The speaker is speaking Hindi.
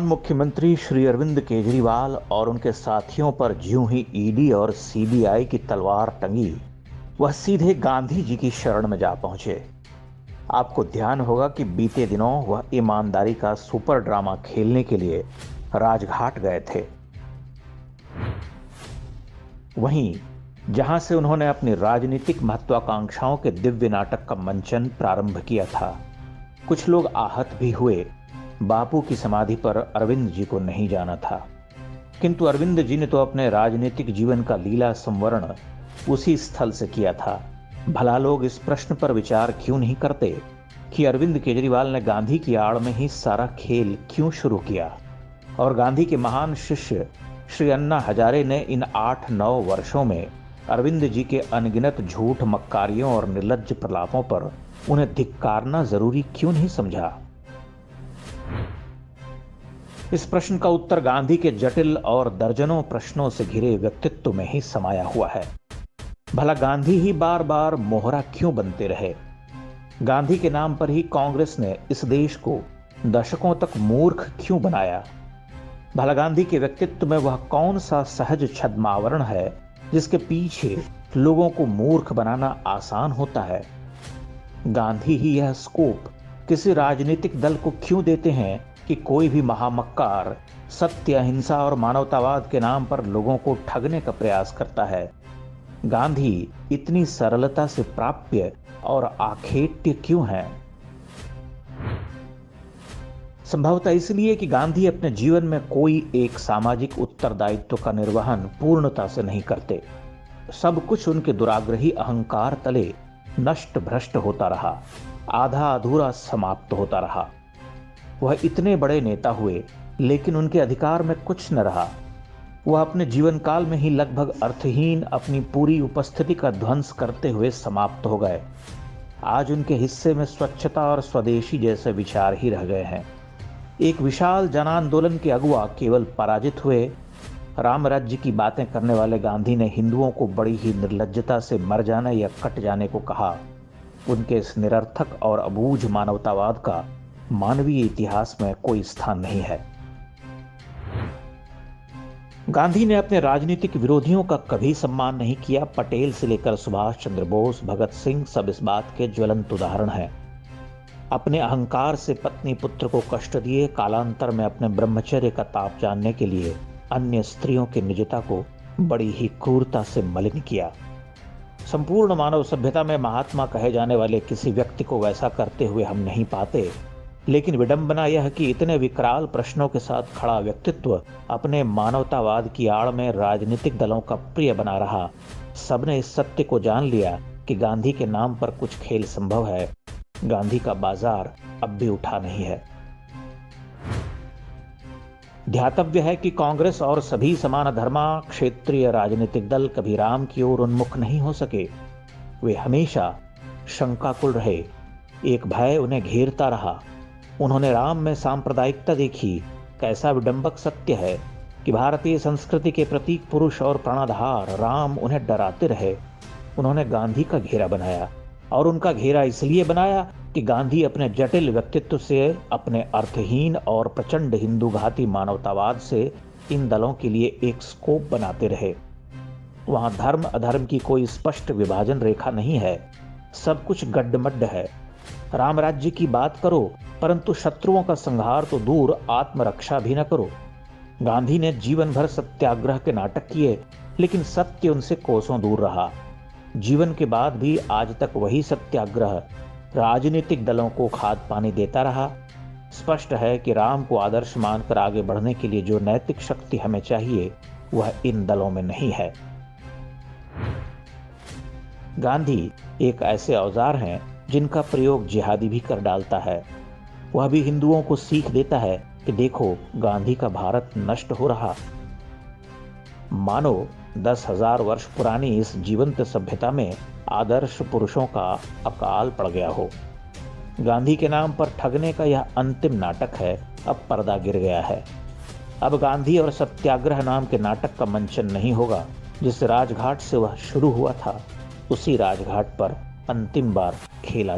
मुख्यमंत्री श्री अरविंद केजरीवाल और उनके साथियों पर ज्यों ही ईडी और सीबीआई की तलवार टंगी, वह सीधे गांधी जी की शरण में जा पहुंचे। आपको ध्यान होगा कि बीते दिनों वह ईमानदारी का सुपर ड्रामा खेलने के लिए राजघाट गए थे। वहीं जहां से उन्होंने अपनी राजनीतिक महत्वाकांक्षाओं के दिव्य नाटक का मंचन प्रारंभ किया था, कुछ लोग आहत भी हुए। बापू की समाधि पर अरविंद जी को नहीं जाना था, किंतु अरविंद जी ने तो अपने राजनीतिक जीवन का लीला संवरण उसी स्थल से किया था। भला लोग इस प्रश्न पर विचार क्यों नहीं करते कि अरविंद केजरीवाल ने गांधी की आड़ में ही सारा खेल क्यों शुरू किया, और गांधी के महान शिष्य श्री अन्ना हजारे ने इन 8-9 वर्षों में अरविंद जी के अनगिनत झूठ मक्कारियों और निर्लज्ज प्रलापों पर उन्हें धिक्कारना जरूरी क्यों नहीं समझा। इस प्रश्न का उत्तर गांधी के जटिल और दर्जनों प्रश्नों से घिरे व्यक्तित्व में ही समाया हुआ है। भला गांधी ही बार बार मोहरा क्यों बनते रहे? गांधी के नाम पर ही कांग्रेस ने इस देश को दशकों तक मूर्ख क्यों बनाया? भला गांधी के व्यक्तित्व में वह कौन सा सहज छद्मावरण है जिसके पीछे लोगों को मूर्ख बनाना आसान होता है? गांधी ही यह स्कोप किसी राजनीतिक दल को क्यों देते हैं कि कोई भी महामक्कार सत्य, अहिंसा और मानवतावाद के नाम पर लोगों को ठगने का प्रयास करता है? गांधी इतनी सरलता से प्राप्य और आखेट्य क्यों है? संभवतः इसलिए कि गांधी अपने जीवन में कोई एक सामाजिक उत्तरदायित्व का निर्वहन पूर्णता से नहीं करते। सब कुछ उनके दुराग्रही अहंकार तले नष्ट भ्रष्ट होता रहा, आधा अधूरा समाप्त होता रहा। वह इतने बड़े नेता हुए, लेकिन उनके अधिकार में कुछ न रहा। वह अपने जीवन काल में ही लगभग अर्थहीन अपनी पूरी उपस्थिति का ध्वंस करते हुए समाप्त हो गए। आज उनके हिस्से में स्वच्छता और स्वदेशी जैसे विचार ही रह गए हैं। एक विशाल जन आंदोलन के अगुआ केवल पराजित हुए। राम राज्य की बातें करने वाले गांधी ने हिंदुओं को बड़ी ही निर्लज्जता से मर जाने या कट जाने को कहा। उनके इस निरर्थक और अबूझ मानवतावाद का मानवीय इतिहास में कोई स्थान नहीं है। गांधी ने अपने राजनीतिक विरोधियों का कभी सम्मान नहीं किया। पटेल से लेकर सुभाष चंद्र बोस, भगत सिंह सब इस बात के ज्वलंत उदाहरण हैं। अपने अहंकार से पत्नी पुत्र को कष्ट दिए, कालांतर में अपने ब्रह्मचर्य का ताप जानने के लिए अन्य स्त्रियों की निजता को बड़ी ही क्रूरता से मलिन किया। संपूर्ण मानव सभ्यता में महात्मा कहे जाने वाले किसी व्यक्ति को वैसा करते हुए हम नहीं पाते, लेकिन विडंबना यह कि इतने विकराल प्रश्नों के साथ खड़ा व्यक्तित्व अपने मानवतावाद की आड़ में राजनीतिक दलों का प्रिय बना रहा। सबने इस सत्य को जान लिया कि गांधी के नाम पर कुछ खेल संभव है। गांधी का बाजार अब भी उठा नहीं है। ध्यातव्य है कि कांग्रेस और सभी समान धर्मा क्षेत्रीय राजनीतिक दल कभी राम की ओर उन्मुख नहीं हो सके। वे हमेशा शंकाकुल रहे, एक भय उन्हें घेरता रहा। उन्होंने राम में सांप्रदायिकता देखी। कैसा विडंबक सत्य है कि भारतीय संस्कृति के प्रतीक पुरुष और प्राणाधार राम उन्हें डराते रहे। उन्होंने गांधी का घेरा बनाया, और उनका घेरा इसलिए बनाया कि गांधी अपने जटिल व्यक्तित्व से, अपने अर्थहीन और प्रचंड हिंदूघाती मानवतावाद से इन दलों के लिए एक स्कोप बनाते रहे। वहां धर्म अधर्म की कोई स्पष्ट विभाजन रेखा नहीं है। सब कुछ गड्ढमड्ढ है। राम राज्य की बात करो, परंतु शत्रुओं का संहार तो दूर, आत्मरक्षा भी न करो। गांधी ने जीवन भर सत्याग्रह के नाटक किए, लेकिन सत्य उनसे कोसों दूर रहा। जीवन के बाद भी आज तक वही सत्याग्रह राजनीतिक दलों को खाद पानी देता रहा। स्पष्ट है कि राम को आदर्श मानकर आगे बढ़ने के लिए जो नैतिक शक्ति हमें चाहिए, वह इन दलों में नहीं है। गांधी एक ऐसे औजार हैं जिनका प्रयोग जिहादी भी कर डालता है। वह भी हिंदुओं को सीख देता है कि देखो, गांधी का भारत नष्ट हो रहा। मानो 10,000 वर्ष पुरानी इस जीवंत सभ्यता में आदर्श पुरुषों का अकाल पड़ गया हो। गांधी के नाम पर ठगने का यह अंतिम नाटक है, अब पर्दा गिर गया है। अब गांधी और सत्याग्रह नाम के नाटक का मंचन नहीं होगा। जिस राजघाट से वह शुरू हुआ था, उसी राजघाट पर अंतिम बार खेला